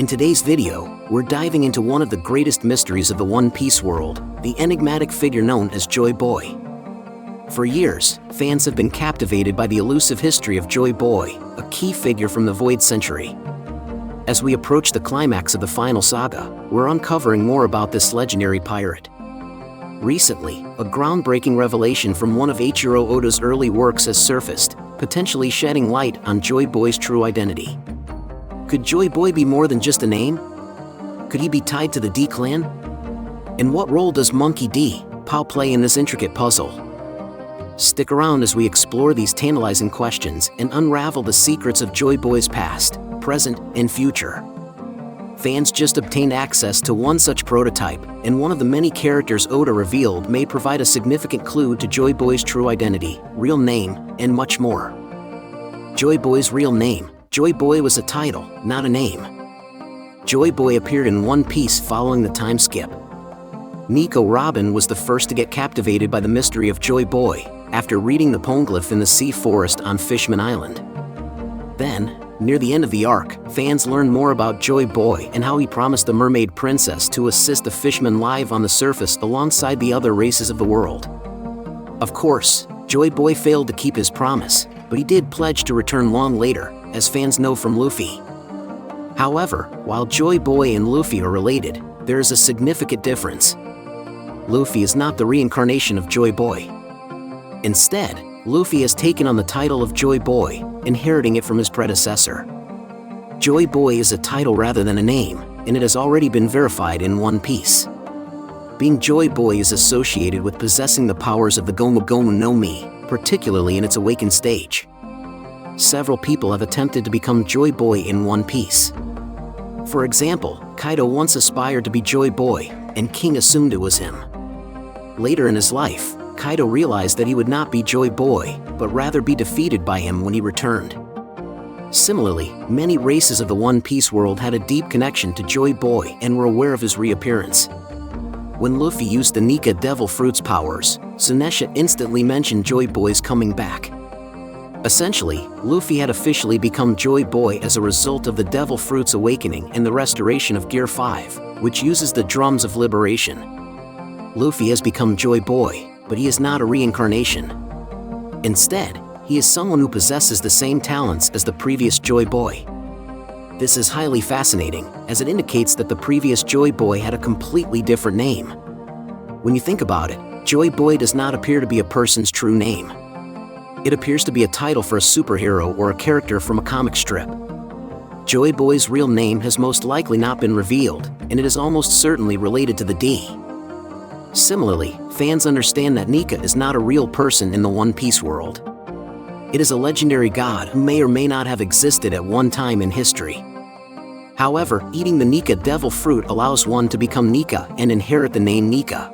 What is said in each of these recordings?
In today's video, we're diving into one of the greatest mysteries of the One Piece world, the enigmatic figure known as Joy Boy. For years, fans have been captivated by the elusive history of Joy Boy, a key figure from the Void Century. As we approach the climax of the final saga, we're uncovering more about this legendary pirate. Recently, a groundbreaking revelation from one of Eiichiro Oda's early works has surfaced, potentially shedding light on Joy Boy's true identity. Could Joy Boy be more than just a name? Could he be tied to the D clan? And what role does Monkey D. Pao play in this intricate puzzle? Stick around as we explore these tantalizing questions and unravel the secrets of Joy Boy's past, present, and future. Fans just obtained access to one such prototype, and one of the many characters Oda revealed may provide a significant clue to Joy Boy's true identity, real name, and much more. Joy Boy's real name. Joy Boy was a title, not a name. Joy Boy appeared in One Piece following the time skip. Nico Robin was the first to get captivated by the mystery of Joy Boy, after reading the Poneglyph in the sea forest on Fishman Island. Then, near the end of the arc, fans learned more about Joy Boy and how he promised the mermaid princess to assist the fishmen live on the surface alongside the other races of the world. Of course, Joy Boy failed to keep his promise, but he did pledge to return long later, as fans know from Luffy. However, while Joy Boy and Luffy are related, there is a significant difference. Luffy is not the reincarnation of Joy Boy. Instead, Luffy has taken on the title of Joy Boy, inheriting it from his predecessor. Joy Boy is a title rather than a name, and it has already been verified in One Piece. Being Joy Boy is associated with possessing the powers of the Gomu Gomu no Mi, particularly in its awakened stage. Several people have attempted to become Joy Boy in One Piece. For example, Kaido once aspired to be Joy Boy, and King assumed it was him. Later in his life, Kaido realized that he would not be Joy Boy, but rather be defeated by him when he returned. Similarly, many races of the One Piece world had a deep connection to Joy Boy and were aware of his reappearance. When Luffy used the Nika Devil Fruit's powers, Tsunesha instantly mentioned Joy Boy's coming back. Essentially, Luffy had officially become Joy Boy as a result of the Devil Fruit's awakening and the restoration of Gear 5, which uses the Drums of Liberation. Luffy has become Joy Boy, but he is not a reincarnation. Instead, he is someone who possesses the same talents as the previous Joy Boy. This is highly fascinating, as it indicates that the previous Joy Boy had a completely different name. When you think about it, Joy Boy does not appear to be a person's true name. It appears to be a title for a superhero or a character from a comic strip. Joy Boy's real name has most likely not been revealed, and it is almost certainly related to the D. Similarly, fans understand that Nika is not a real person in the One Piece world. It is a legendary god who may or may not have existed at one time in history. However, eating the Nika Devil Fruit allows one to become Nika and inherit the name Nika.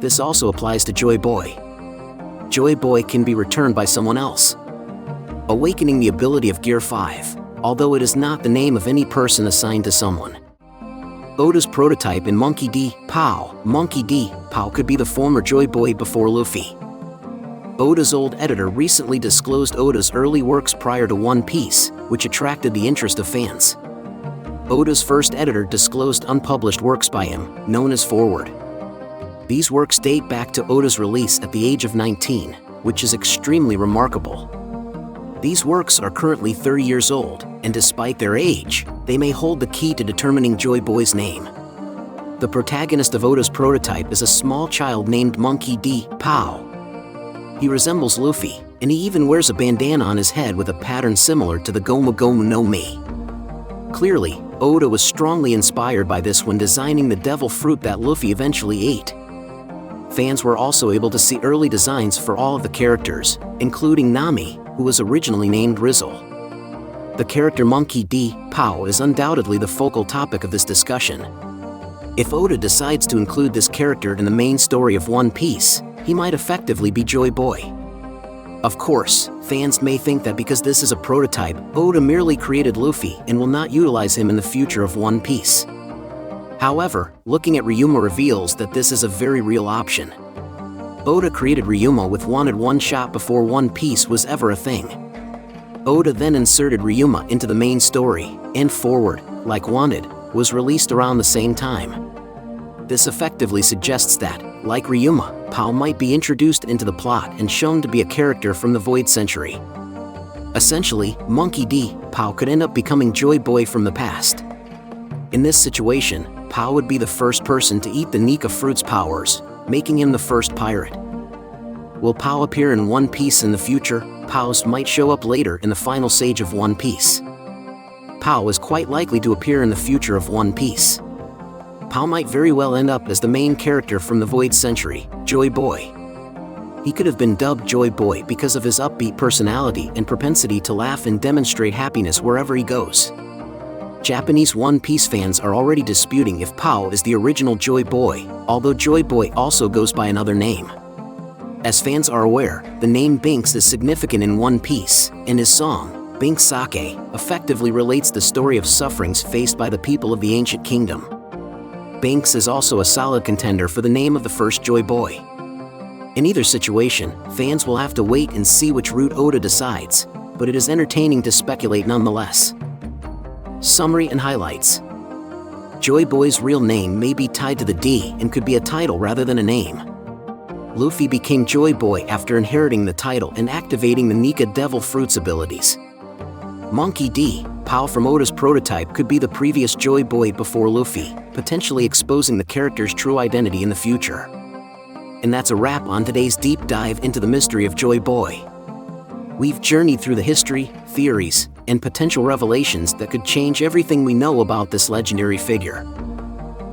This also applies to Joy Boy. Joy Boy can be returned by someone else, awakening the ability of Gear 5, although it is not the name of any person assigned to someone. Oda's prototype in Monkey D. Pao. Monkey D. Pao could be the former Joy Boy before Luffy. Oda's old editor recently disclosed Oda's early works prior to One Piece, which attracted the interest of fans. Oda's first editor disclosed unpublished works by him, known as Forward. These works date back to Oda's release at the age of 19, which is extremely remarkable. These works are currently 30 years old, and despite their age, they may hold the key to determining Joy Boy's name. The protagonist of Oda's prototype is a small child named Monkey D. Pao. He resembles Luffy, and he even wears a bandana on his head with a pattern similar to the Gomu Gomu no Mi. Clearly, Oda was strongly inspired by this when designing the devil fruit that Luffy eventually ate. Fans were also able to see early designs for all of the characters, including Nami, who was originally named Rizzle. The character Monkey D. Pao is undoubtedly the focal topic of this discussion. If Oda decides to include this character in the main story of One Piece, he might effectively be Joy Boy. Of course, fans may think that because this is a prototype, Oda merely created Luffy and will not utilize him in the future of One Piece. However, looking at Ryuma reveals that this is a very real option. Oda created Ryuma with wanted one shot before One Piece was ever a thing. Oda then inserted Ryuma into the main story, and Forward, like Wanted, was released around the same time. This effectively suggests that, like Ryuma, Pao might be introduced into the plot and shown to be a character from the Void Century. Essentially, Monkey D. Pao could end up becoming Joy Boy from the past. In this situation, Pao would be the first person to eat the Nika Fruit's powers, making him the first pirate. Will Pao appear in One Piece in the future? Pao's might show up later in the final stage of One Piece. Pao is quite likely to appear in the future of One Piece. Pao might very well end up as the main character from the Void Century, Joy Boy. He could have been dubbed Joy Boy because of his upbeat personality and propensity to laugh and demonstrate happiness wherever he goes. Japanese One Piece fans are already disputing if Pao is the original Joy Boy, although Joy Boy also goes by another name. As fans are aware, the name Binks is significant in One Piece, and his song, Binks Sake, effectively relates the story of sufferings faced by the people of the ancient kingdom. Binks is also a solid contender for the name of the first Joy Boy. In either situation, fans will have to wait and see which route Oda decides, but it is entertaining to speculate nonetheless. Summary and highlights. Joy Boy's real name may be tied to the D and could be a title rather than a name. Luffy became Joy Boy after inheriting the title and activating the Nika Devil Fruit's abilities. Monkey D. Pao from Oda's prototype could be the previous Joy Boy before Luffy, potentially exposing the character's true identity in the future. And that's a wrap on today's deep dive into the mystery of Joy Boy. We've journeyed through the history, theories, and potential revelations that could change everything we know about this legendary figure.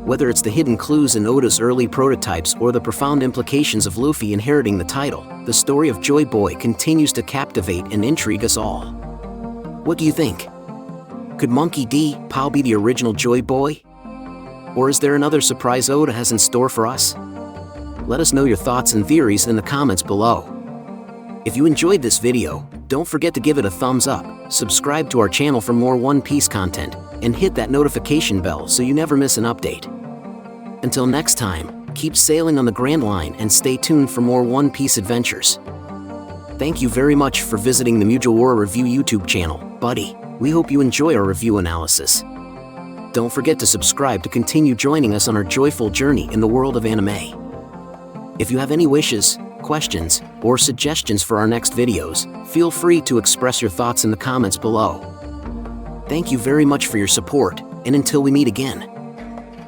Whether it's the hidden clues in Oda's early prototypes or the profound implications of Luffy inheriting the title, the story of Joy Boy continues to captivate and intrigue us all. What do you think? Could Monkey D. Pao be the original Joy Boy? Or is there another surprise Oda has in store for us? Let us know your thoughts and theories in the comments below. If you enjoyed this video, don't forget to give it a thumbs up, subscribe to our channel for more One Piece content, and hit that notification bell so you never miss an update. Until next time, keep sailing on the Grand Line and stay tuned for more One Piece adventures. Thank you very much for visiting the Mugiwara Review YouTube channel, buddy. We hope you enjoy our review analysis. Don't forget to subscribe to continue joining us on our joyful journey in the world of anime. If you have any wishes, questions, or suggestions for our next videos, feel free to express your thoughts in the comments below. Thank you very much for your support, and until we meet again.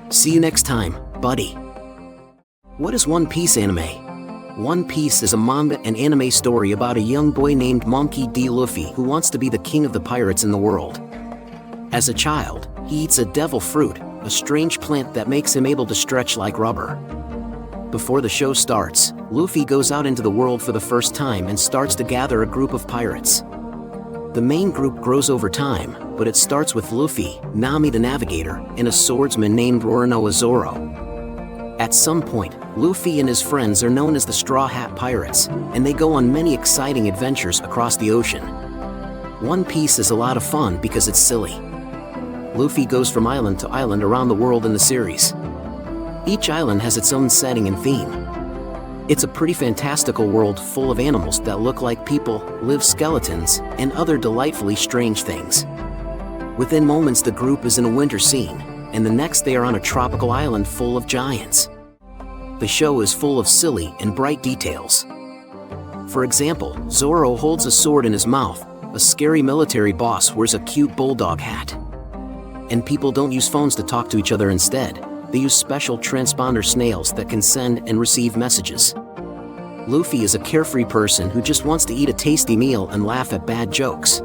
See you next time, buddy. What is One Piece anime? One Piece is a manga and anime story about a young boy named Monkey D. Luffy who wants to be the king of the pirates in the world. As a child, he eats a devil fruit, a strange plant that makes him able to stretch like rubber. Before the show starts, Luffy goes out into the world for the first time and starts to gather a group of pirates. The main group grows over time, but it starts with Luffy, Nami the Navigator, and a swordsman named Roronoa Zoro. At some point, Luffy and his friends are known as the Straw Hat Pirates, and they go on many exciting adventures across the ocean. One Piece is a lot of fun because it's silly. Luffy goes from island to island around the world in the series. Each island has its own setting and theme. It's a pretty fantastical world full of animals that look like people, live skeletons, and other delightfully strange things. Within moments the group is in a winter scene, and the next they are on a tropical island full of giants. The show is full of silly and bright details. For example, Zoro holds a sword in his mouth, a scary military boss wears a cute bulldog hat. And people don't use phones to talk to each other instead. They use special transponder snails that can send and receive messages. Luffy is a carefree person who just wants to eat a tasty meal and laugh at bad jokes.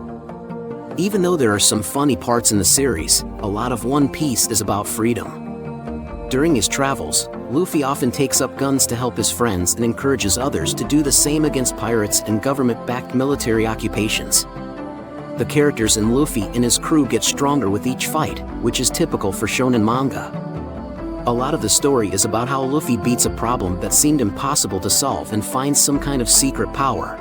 Even though there are some funny parts in the series, a lot of One Piece is about freedom. During his travels, Luffy often takes up guns to help his friends and encourages others to do the same against pirates and government-backed military occupations. The characters in Luffy and his crew get stronger with each fight, which is typical for shonen manga. A lot of the story is about how Luffy beats a problem that seemed impossible to solve and finds some kind of secret power.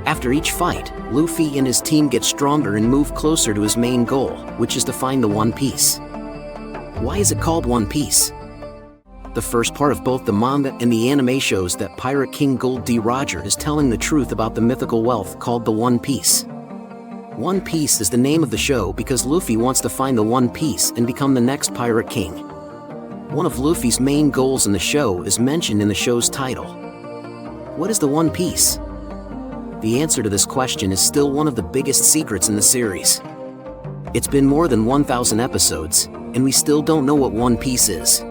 After each fight, Luffy and his team get stronger and move closer to his main goal, which is to find the One Piece. Why is it called One Piece? The first part of both the manga and the anime shows that Pirate King Gold D. Roger is telling the truth about the mythical wealth called the One Piece. One Piece is the name of the show because Luffy wants to find the One Piece and become the next Pirate King. One of Luffy's main goals in the show is mentioned in the show's title. What is the One Piece? The answer to this question is still one of the biggest secrets in the series. It's been more than 1,000 episodes, and we still don't know what One Piece is.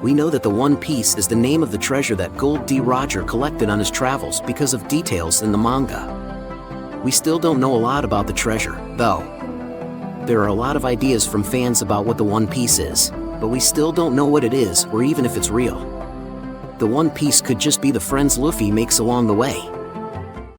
We know that the One Piece is the name of the treasure that Gold D. Roger collected on his travels because of details in the manga. We still don't know a lot about the treasure, though. There are a lot of ideas from fans about what the One Piece is, but we still don't know what it is or even if it's real. The One Piece could just be the friends Luffy makes along the way.